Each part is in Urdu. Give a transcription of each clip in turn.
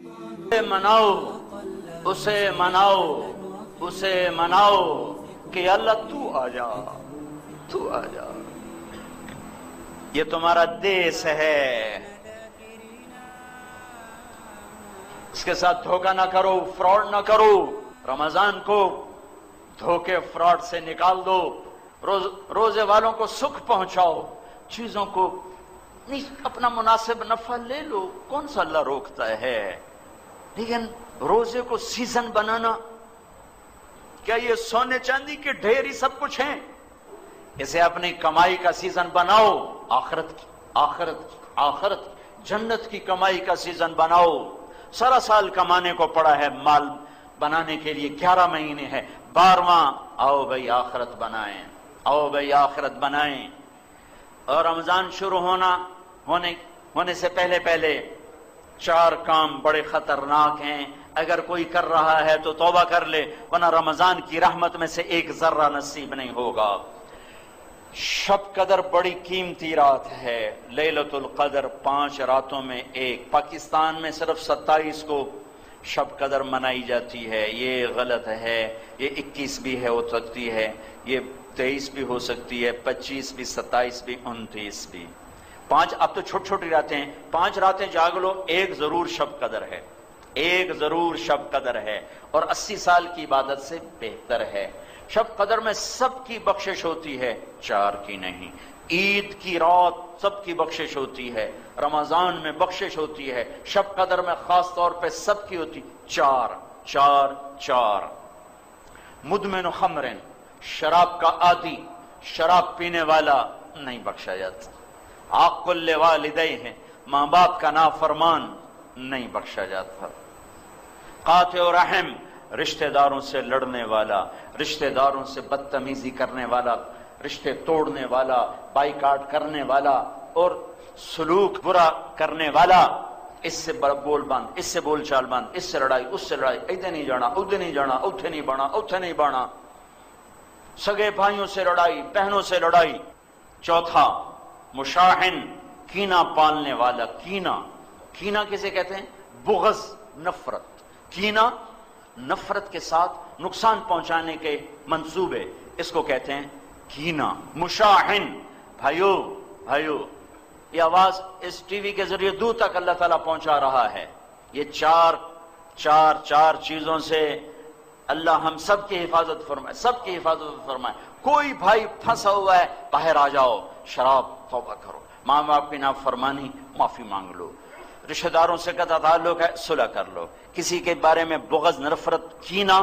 مناؤ، اسے مناؤ، اسے مناؤ کہ اللہ تو آ جا، تو آ جا، یہ تمہارا دیس ہے، اس کے ساتھ دھوکہ نہ کرو، فراڈ نہ کرو، رمضان کو دھوکے فراڈ سے نکال دو، روزے والوں کو سکھ پہنچاؤ، چیزوں کو اپنا مناسب نفع لے لو، کون سا اللہ روکتا ہے، لیکن روزے کو سیزن بنانا، کیا یہ سونے چاندی کے ڈھیر ہی سب کچھ ہیں؟ اسے اپنی کمائی کا سیزن بناؤ، آخرت جنت کی کمائی کا سیزن بناؤ۔ سارا سال کمانے کو پڑا ہے، مال بنانے کے لیے 11 مہینے ہے، 12واں آؤ بھائی آخرت بنائیں، آؤ بھائی آخرت بنائیں۔ اور رمضان شروع ہونے سے پہلے 4 کام بڑے خطرناک ہیں، اگر کوئی کر رہا ہے تو توبہ کر لے، ورنہ رمضان کی رحمت میں سے ایک ذرہ نصیب نہیں ہوگا۔ شب قدر بڑی قیمتی رات ہے، لیلۃ القدر 5 راتوں میں ایک، پاکستان میں صرف 27 کو شب قدر منائی جاتی ہے، یہ غلط ہے، یہ 21 بھی ہو سکتی ہے، یہ 23 بھی ہو سکتی ہے، 25 بھی، 27 بھی، 29 بھی، 5 اب تو چھوٹی راتیں ہیں، 5 راتیں جاگ لو، ایک ضرور شب قدر ہے، ایک ضرور شب قدر ہے، اور 80 سال کی عبادت سے بہتر ہے۔ شب قدر میں سب کی بخشش ہوتی ہے، 4 کی نہیں، عید کی رات سب کی بخشش ہوتی ہے، رمضان میں بخشش ہوتی ہے، شب قدر میں خاص طور پہ سب کی ہوتی، 4۔ مدمن خمر، شراب کا عادی، شراب پینے والا نہیں بخشا جاتا۔ عاق لوالدیہ، ماں باپ کا نافرمان نہیں بخشا جاتا۔ قاطع رحم، رشتہ داروں سے لڑنے والا، رشتہ داروں سے بدتمیزی کرنے والا، رشتے توڑنے والا، بائیکاٹ کرنے والا اور سلوک برا کرنے والا، اس سے بول باندھ، اس سے بول چال باندھ، اس سے لڑائی، اس سے لڑائی، ادھر نہیں جانا، ادھر نہیں جانا، اتھے نہیں بانا، اتھے نہیں بانا، سگے بھائیوں سے لڑائی، بہنوں سے لڑائی۔ 4، مشاحن، کینہ پالنے والا، کینہ کسے کہتے ہیں؟ بغض، نفرت، کینہ نفرت کے ساتھ نقصان پہنچانے کے منصوبے، اس کو کہتے ہیں کینہ۔ مشاحن، بھائیو یہ آواز اس ٹی وی کے ذریعے دور تک اللہ تعالیٰ پہنچا رہا ہے، یہ چار چیزوں سے اللہ ہم سب کی حفاظت فرمائے، سب کی حفاظت فرمائے۔ کوئی بھائی پھنسا ہوا ہے، باہر آ جاؤ، شراب توبہ کرو، ماں باپ کی نافرمانی معافی مانگ لو، رشتہ داروں سے قطع تعلق ہے صلح کر لو، کسی کے بارے میں بغض، نفرت، کینہ،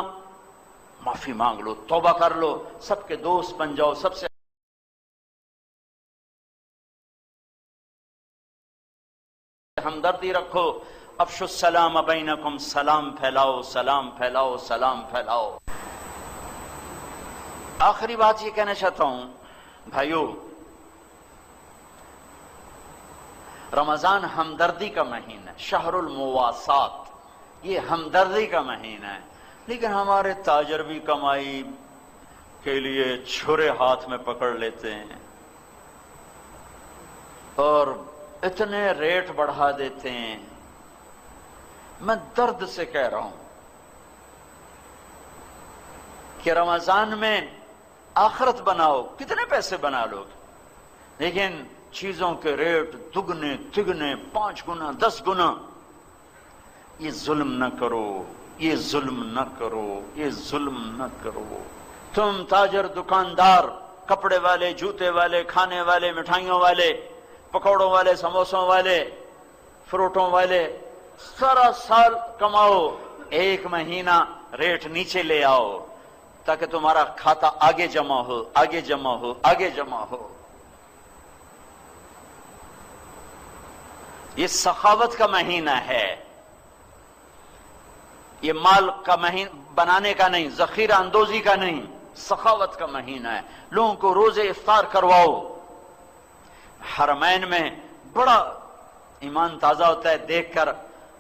معافی مانگ لو، توبہ کر لو، سب کے دوست بن جاؤ، سب سے ہمدردی رکھو، افشوا السلام بینکم، سلام پھیلاؤ، سلام پھیلاؤ، سلام پھیلاؤ۔ آخری بات یہ کہنا چاہتا ہوں بھائیو، رمضان ہمدردی کا مہینہ ہے، شہر المواسات، یہ ہمدردی کا مہینہ ہے، لیکن ہمارے تاجر بھی کمائی کے لیے چھرے ہاتھ میں پکڑ لیتے ہیں اور اتنے ریٹ بڑھا دیتے ہیں۔ میں درد سے کہہ رہا ہوں کہ رمضان میں آخرت بناؤ، کتنے پیسے بنا لو، لیکن چیزوں کے ریٹ دگنے تگنے، 5 گنا 10 گنا۔ یہ ظلم نہ کرو، یہ ظلم نہ کرو، یہ ظلم نہ کرو۔ تم تاجر، دکاندار، کپڑے والے، جوتے والے، کھانے والے، مٹھائیوں والے، پکوڑوں والے، سموسوں والے، فروٹوں والے، سارا سال کماؤ، 1 مہینہ ریٹ نیچے لے آؤ تاکہ تمہارا کھاتا آگے جمع ہو، آگے جمع ہو، آگے جمع ہو۔ یہ سخاوت کا مہینہ ہے، یہ مال کا مہینہ بنانے کا نہیں، ذخیرہ اندوزی کا نہیں، سخاوت کا مہینہ ہے۔ لوگوں کو روزے افطار کرواؤ۔ حرمین میں بڑا ایمان تازہ ہوتا ہے دیکھ کر،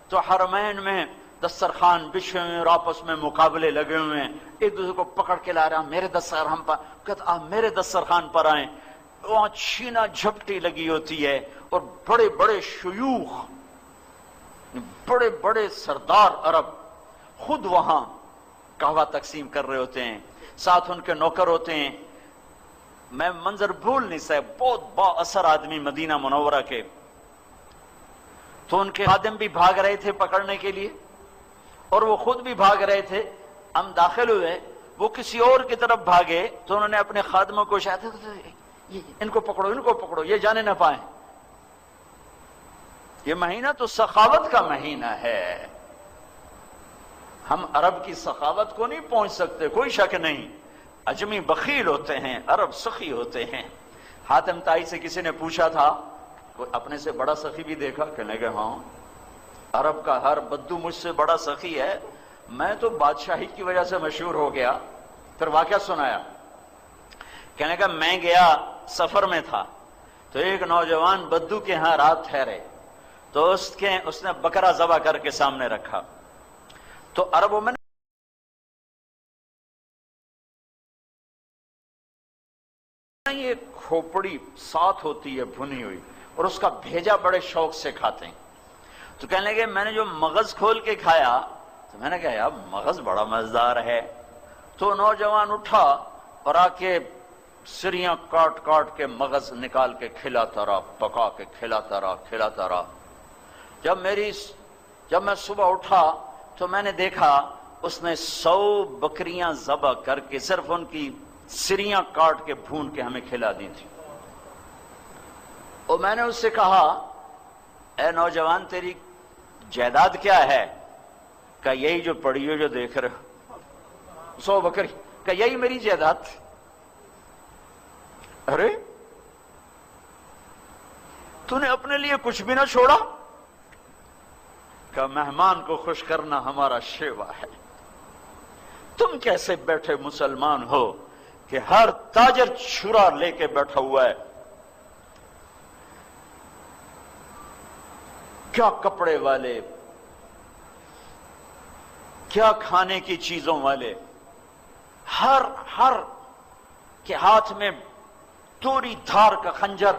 تو حرمین میں دسترخوان بچھے ہوئے اور آپس میں مقابلے لگے ہوئے ہیں، ایک دوسرے کو پکڑ کے لا رہا، میرے دسترخوان پر، کہتا آپ میرے دسترخوان پر آئیں۔ وہاں چھینا جھپٹی لگی ہوتی ہے اور بڑے بڑے شیوخ، بڑے بڑے سردار عرب خود وہاں قہوہ تقسیم کر رہے ہوتے ہیں، ساتھ ان کے نوکر ہوتے ہیں. میں منظر بھول نہیں سکتا، بہت با اثر آدمی مدینہ منورہ کے. تو ان کے خادم بھی بھاگ رہے تھے پکڑنے کے لیے اور وہ خود بھی بھاگ رہے تھے. ہم داخل ہوئے، وہ کسی اور کی طرف بھاگے تو انہوں نے اپنے خادموں کو شاید ان کو پکڑو، ان کو پکڑو، یہ جانے نہ پائیں. یہ مہینہ تو سخاوت کا مہینہ ہے. ہم عرب کی سخاوت کو نہیں پہنچ سکتے، کوئی شک نہیں. اجمی بخیل ہوتے ہیں، عرب سخی ہوتے ہیں. حاتم طائی سے کسی نے پوچھا تھا، کوئی اپنے سے بڑا سخی بھی دیکھا؟ کہنے کہ ہاں، عرب کا ہر بدو مجھ سے بڑا سخی ہے، میں تو بادشاہی کی وجہ سے مشہور ہو گیا. پھر واقعہ سنایا. کہنے کہ میں گیا، سفر میں تھا، تو ایک نوجوان بدو کے ہاں رات ٹھہرے، تو اس نے بکرا ذبح کر کے سامنے رکھا. تو عربوں میں یہ کھوپڑی ساتھ ہوتی ہے بھنی ہوئی، اور اس کا بھیجا بڑے شوق سے کھاتے ہیں. تو کہنے لگے میں نے جو مغز کھول کے کھایا تو میں نے کہا یار مغز بڑا مزیدار ہے. تو نوجوان اٹھا اور آ کے سریاں کاٹ کاٹ کے مغز نکال کے کھلاتا رہا، پکا کے کھلاتا رہا. جب میں صبح اٹھا تو میں نے دیکھا اس نے 100 بکریاں ذبح کر کے صرف ان کی سریاں کاٹ کے بھون کے ہمیں کھلا دی تھی. اور میں نے اس سے کہا اے نوجوان تیری جائیداد کیا ہے؟ کہ یہی جو پڑی ہو جو دیکھ رہے ہو 100 بکری، کہ یہی میری جائیداد. ارے تو نے اپنے لیے کچھ بھی نہ چھوڑا؟ کہ مہمان کو خوش کرنا ہمارا شیوا ہے. تم کیسے بیٹھے مسلمان ہو کہ ہر تاجر چھرا لے کے بیٹھا ہوا ہے؟ کیا کپڑے والے، کیا کھانے کی چیزوں والے، ہر کے ہاتھ میں توری دھار کا خنجر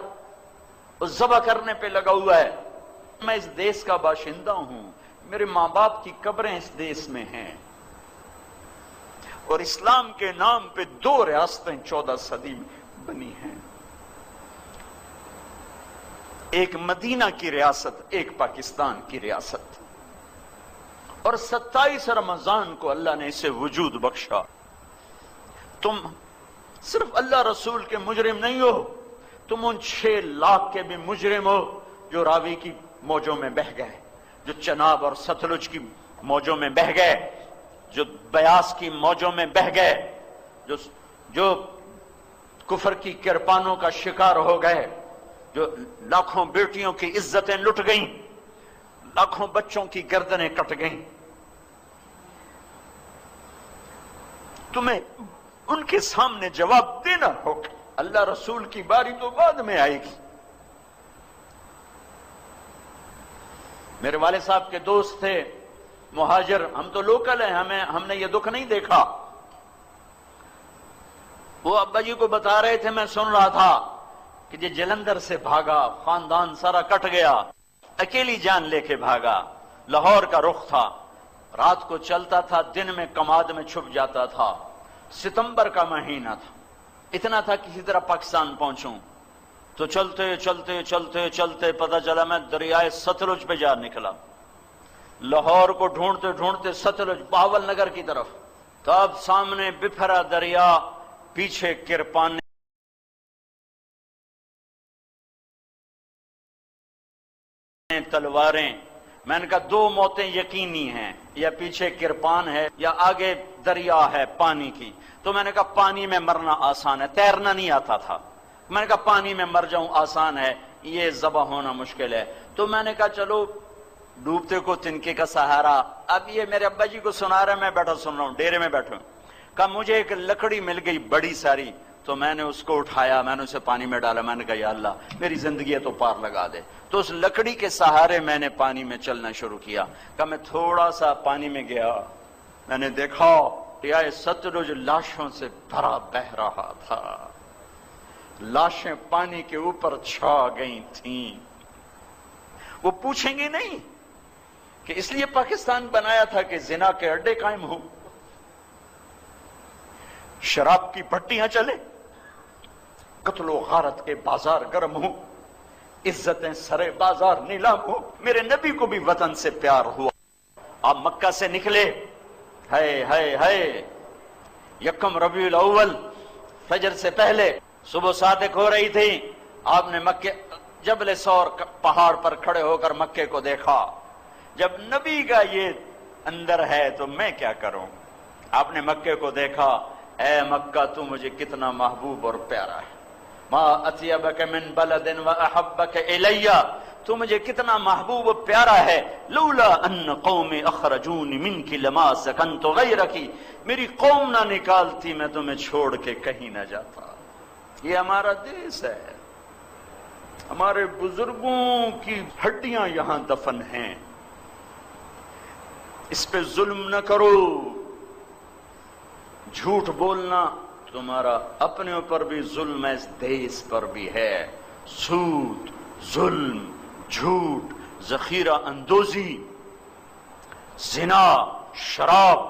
اس ذبح کرنے پہ لگا ہوا ہے. میں اس دیس کا باشندہ ہوں، میرے ماں باپ کی قبریں اس دیس میں ہیں، اور اسلام کے نام پہ 2 ریاستیں 14 صدی میں بنی ہیں، ایک مدینہ کی ریاست، ایک پاکستان کی ریاست. اور 27 رمضان کو اللہ نے اسے وجود بخشا. تم صرف اللہ رسول کے مجرم نہیں ہو، تم ان 6 لاکھ کے بھی مجرم ہو جو راوی کی موجوں میں بہہ گئے، جو چناب اور ستلج کی موجوں میں بہہ گئے، جو بیاس کی موجوں میں بہہ گئے، جو کفر کی کرپانوں کا شکار ہو گئے، جو لاکھوں بیٹیوں کی عزتیں لٹ گئیں، لاکھوں بچوں کی گردنیں کٹ گئیں. تمہیں ان کے سامنے جواب دینا ہوگا. اللہ رسول کی باری تو بعد میں آئے گی. میرے والد صاحب کے دوست تھے مہاجر، ہم تو لوکل ہیں، ہم نے یہ دکھ نہیں دیکھا. وہ ابا جی کو بتا رہے تھے، میں سن رہا تھا کہ یہ جلندھر سے بھاگا، خاندان سارا کٹ گیا، اکیلی جان لے کے بھاگا. لاہور کا رخ تھا، رات کو چلتا تھا، دن میں کماد میں چھپ جاتا تھا. ستمبر کا مہینہ تھا، اتنا تھا کسی طرح پاکستان پہنچوں. تو چلتے چلتے چلتے چلتے پتہ چلا میں دریائے ستلج پہ جا نکلا. لاہور کو ڈھونڈتے ڈھونڈتے ستلج بہاول نگر کی طرف. تب سامنے بپھرا دریا، پیچھے کرپان تلواریں. میں نے کہا 2 موتیں یقینی ہیں، یا پیچھے کرپان ہے یا آگے دریا ہے پانی کی. تو میں نے کہا پانی میں مرنا آسان ہے، تیرنا نہیں آتا تھا. میں نے کہا پانی میں مر جاؤں آسان ہے، یہ ذبح ہونا مشکل ہے. تو میں نے کہا چلو ڈوبتے کو تنکے کا سہارا. اب یہ میرے ابا جی کو سنا رہا ہے، میں بیٹھا سن رہا ہوں، ڈیرے میں بیٹھا ہوں. کہا مجھے ایک لکڑی مل گئی بڑی ساری، تو میں نے اس کو اٹھایا، میں نے اسے پانی میں ڈالا. میں نے کہا یا اللہ میری زندگی ہے تو پار لگا دے. تو اس لکڑی کے سہارے میں نے پانی میں چلنا شروع کیا. کہ میں تھوڑا سا پانی میں گیا، میں نے دیکھا دریائے ستلج لاشوں سے بھرا بہہ رہا تھا. لاشیں پانی کے اوپر چھا گئی تھیں. وہ پوچھیں گے نہیں کہ اس لیے پاکستان بنایا تھا کہ زنا کے اڈے قائم ہوں، شراب کی بھٹیاں چلے، قتل و غارت کے بازار گرم ہوں، عزتیں سرے بازار نیلام ہوں۔ میرے نبی کو بھی وطن سے پیار ہوا، آپ مکہ سے نکلے، ہے یکم ربیع الاول فجر سے پہلے صبح صادق ہو رہی تھی، آپ نے مکے جبل سور پہاڑ پر کھڑے ہو کر مکے کو دیکھا۔ جب نبی کا یہ اندر ہے تو میں کیا کروں؟ آپ نے مکے کو دیکھا، اے مکہ تو مجھے کتنا محبوب اور پیارا ہے، ما اطیبک من بلد واحبک الی، تو مجھے کتنا محبوب و پیارا ہے، لولا ان قوم اخرجونی منک لما سکنت غیرک، میری قوم نہ نکالتی میں تمہیں چھوڑ کے کہیں نہ جاتا۔ یہ ہمارا دیس ہے، ہمارے بزرگوں کی ہڈیاں یہاں دفن ہیں، اس پہ ظلم نہ کرو۔ جھوٹ بولنا تمہارا اپنے اوپر بھی ظلم ہے، اس دیس پر بھی ہے۔ سود، ظلم، جھوٹ، ذخیرہ اندوزی، زنا، شراب،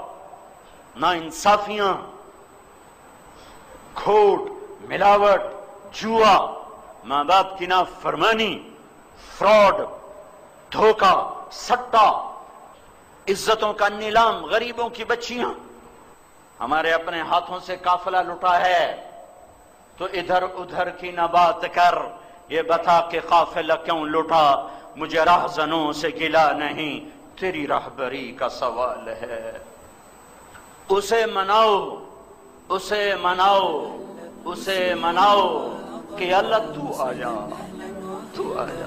ناانصافیاں، کھوٹ، ملاوٹ، جوا، ماں باپ کی نافرمانی، فراڈ، دھوکہ، سٹا، عزتوں کا نیلام، غریبوں کی بچیاں۔ ہمارے اپنے ہاتھوں سے قافلہ لٹا ہے تو ادھر ادھر کی نہ بات کر، یہ بتا کہ قافلہ کیوں لٹا، مجھے راہزنوں سے گلا نہیں، تیری راہبری کا سوال ہے۔ اسے مناؤ، اسے مناؤ، اسے مناؤ کہ اللہ تو آ جا، تو آ جا۔